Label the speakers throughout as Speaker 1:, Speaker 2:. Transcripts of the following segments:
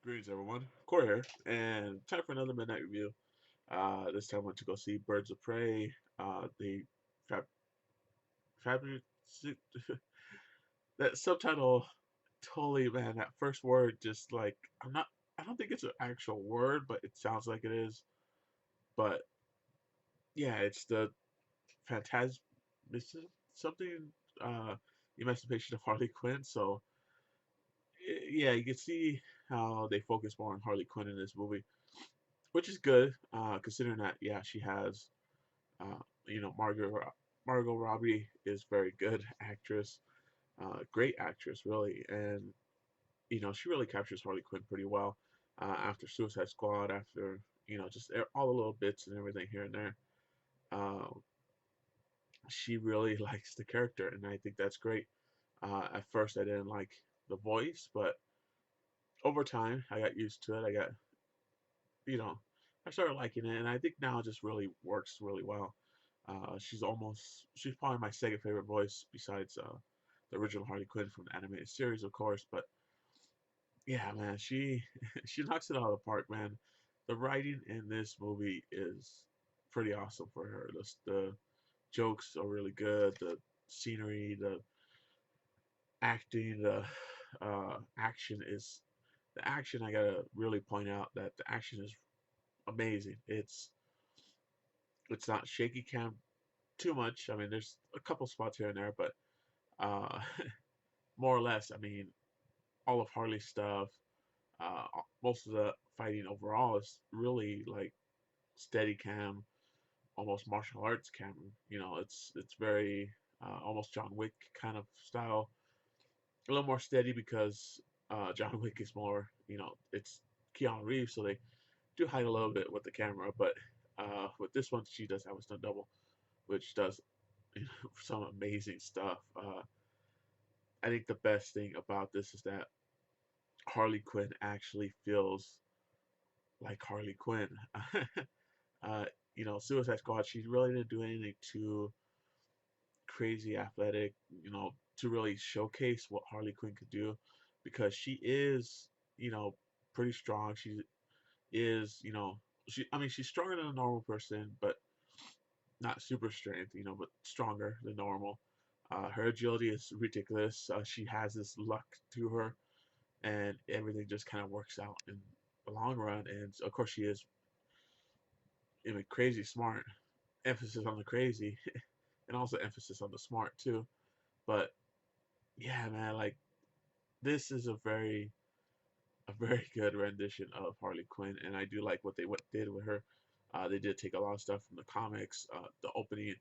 Speaker 1: Greetings, everyone. Corey here, and time for another midnight review. This time I went to go see Birds of Prey. The fab, fabulous that subtitle totally, man. That first word just like I'm not. I don't think it's an actual word, but it sounds like it is. But yeah, it's the phantasm. This is something. Uh, Emancipation of Harley Quinn. So yeah, you can see how they focus more on Harley Quinn in this movie, which is good, considering that yeah she has uh, you know Margot Robbie is very good actress, great actress really, and she really captures Harley Quinn pretty well after Suicide Squad, after just all the little bits and everything here and there. Uh, she really likes the character, and I think that's great. At first, I didn't like the voice, but over time, I got used to it. You know, I started liking it, and I think now it just really works really well. She's probably my second favorite voice besides the original Harley Quinn from the animated series, of course. But yeah, man, she she knocks it out of the park, man. The writing in this movie is pretty awesome for her. The jokes are really good. The scenery, the acting, the action. I gotta really point out that the action is amazing. It's not shaky cam too much. I mean, there's a couple spots here and there, but uh, more or less, I mean, all of Harley's stuff, most of the fighting overall is really like steady cam, almost martial arts cam. It's very almost John Wick kind of style. A little more steady because John Wick is more, it's Keanu Reeves, so they do hide a little bit with the camera. But with this one, she does have a stunt double, which does some amazing stuff. I think the best thing about this is that Harley Quinn actually feels like Harley Quinn. uh, Suicide Squad, she really didn't do anything too crazy athletic, to really showcase what Harley Quinn could do because she is, pretty strong. She is, I mean, she's stronger than a normal person, but not super strength, but stronger than normal. Her agility is ridiculous. She has this luck to her, and everything just kind of works out in the long run. And of course, she is, crazy smart. Emphasis on the crazy, and also emphasis on the smart too. But yeah, man, like this is a very good rendition of Harley Quinn, and I do like what did with her. They did take a lot of stuff from the comics. The opening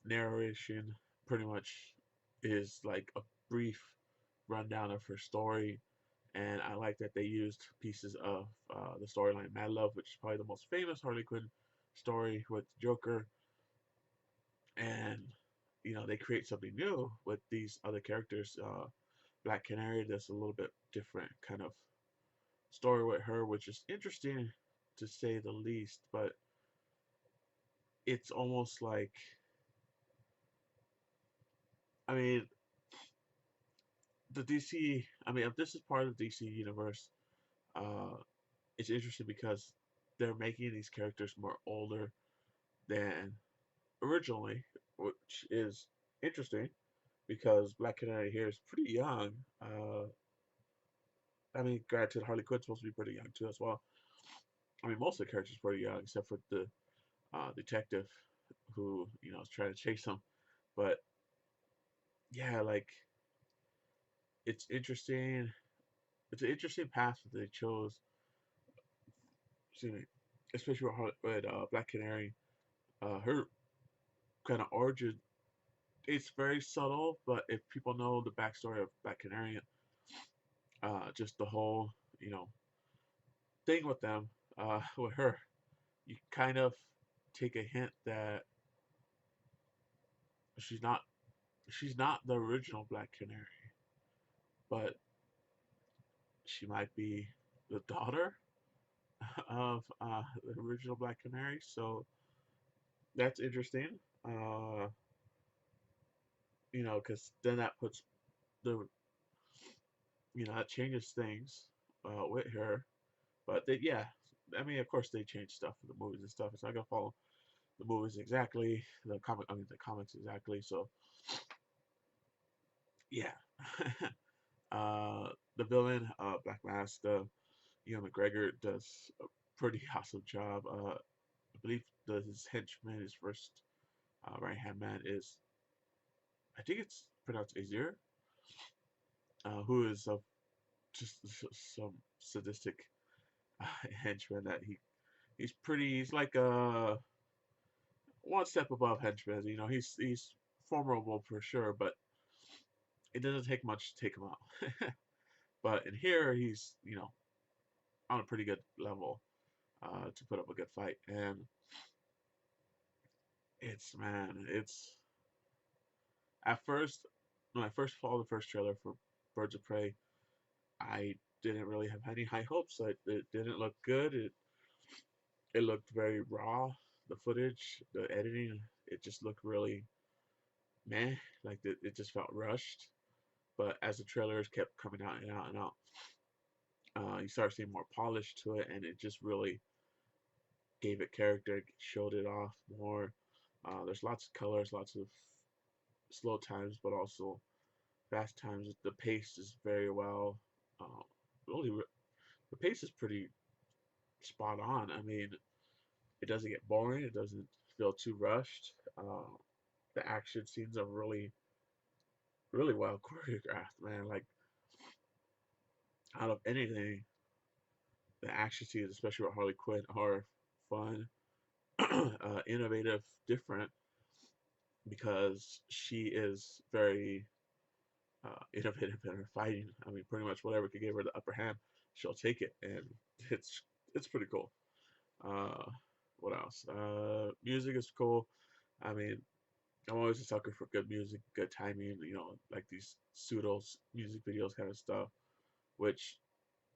Speaker 1: narration pretty much is like a brief rundown of her story, and I like that they used pieces of the storyline Mad Love, which is probably the most famous Harley Quinn story with Joker, and they create something new with these other characters. Black Canary does a little bit different kind of story with her, which is interesting to say the least, but it's almost like, I mean, the DC. I mean, if this is part of the DC universe, uh, it's interesting because they're making these characters more older than originally, which is interesting because Black Canary here is pretty young. I mean, granted, Harley Quinn's supposed to be pretty young too as well. I mean, most of the characters are pretty young except for the detective who is trying to chase him. But yeah, like it's interesting. It's an interesting path that they chose. Excuse me, especially with Black Canary. Her kind of origin, it's very subtle, but if people know the backstory of Black Canary, just the whole thing with them, with her, you kind of take a hint that she's not she's not the original Black Canary, but she might be the daughter of the original Black Canary. So that's interesting. Uh, because then that puts the that changes things with her. But they, yeah, I mean, of course they change stuff for the movies and stuff. It's not gonna follow the movies exactly, the comics exactly. So yeah, the villain, Black Mask, Ewan McGregor does a pretty awesome job. I believe his henchman, his first right hand man is, I think it's pronounced Azir, who is just some sadistic henchman that he's like one step above henchmen. You know, he's formidable for sure, but it doesn't take much to take him out. But in here, he's on a pretty good level to put up a good fight, and it's at first when I first saw the first trailer for Birds of Prey, I didn't really have any high hopes. It didn't look good. It looked very raw. The footage, the editing, it just looked really meh. Like it just felt rushed. But as the trailers kept coming out and out and out, you start seeing more polish to it, and it just really gave it character, showed it off more. There's lots of colors, lots of slow times, but also fast times. The pace is very well. Uh, really, the pace is pretty spot on. I mean, it doesn't get boring. It doesn't feel too rushed. The action scenes are really, really well choreographed, man. Like out of anything, the action scenes, especially with Harley Quinn, are fun, innovative, different because she is very innovative in her fighting. I mean, pretty much whatever could give her the upper hand, she'll take it, and it's it's pretty cool. Uh, what else? Music is cool. I mean, I'm always a sucker for good music, good timing. You know, like these pseudo music videos kind of stuff. Which,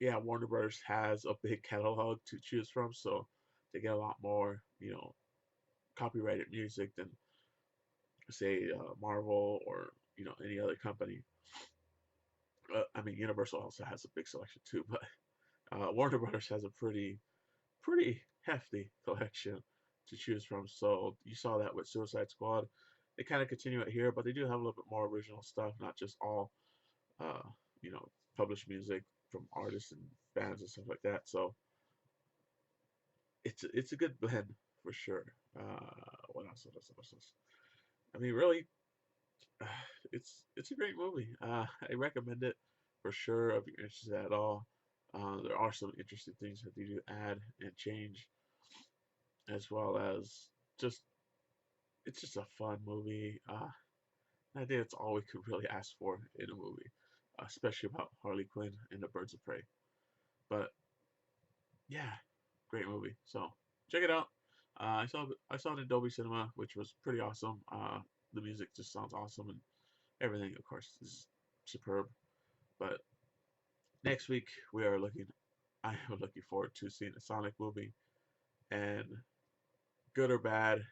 Speaker 1: yeah, Warner Brothers has a big catalog to choose from, so they get a lot more, copyrighted music than say Marvel or any other company. I mean, Universal also has a big selection too, but Warner Brothers has a pretty hefty collection to choose from. So you saw that with Suicide Squad. They kind of continue it here, but they do have a little bit more original stuff, not just all uh, published music from artists and bands and stuff like that. So it's a good blend for sure. What else? What else? What else? I mean, really, it's a great movie. I recommend it for sure if you're interested at all. There are some interesting things that they do add and change, as well as just it's just a fun movie. I think that's all we could really ask for in a movie, especially about Harley Quinn and the Birds of Prey. But yeah, great movie. So check it out. I saw it in Dolby Cinema, which was pretty awesome. The music just sounds awesome, and everything, of course, is superb. But next week we are looking. I am looking forward to seeing a Sonic movie, and good or bad,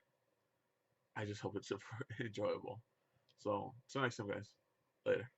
Speaker 1: I just hope it's enjoyable. So, till next time, guys. Later.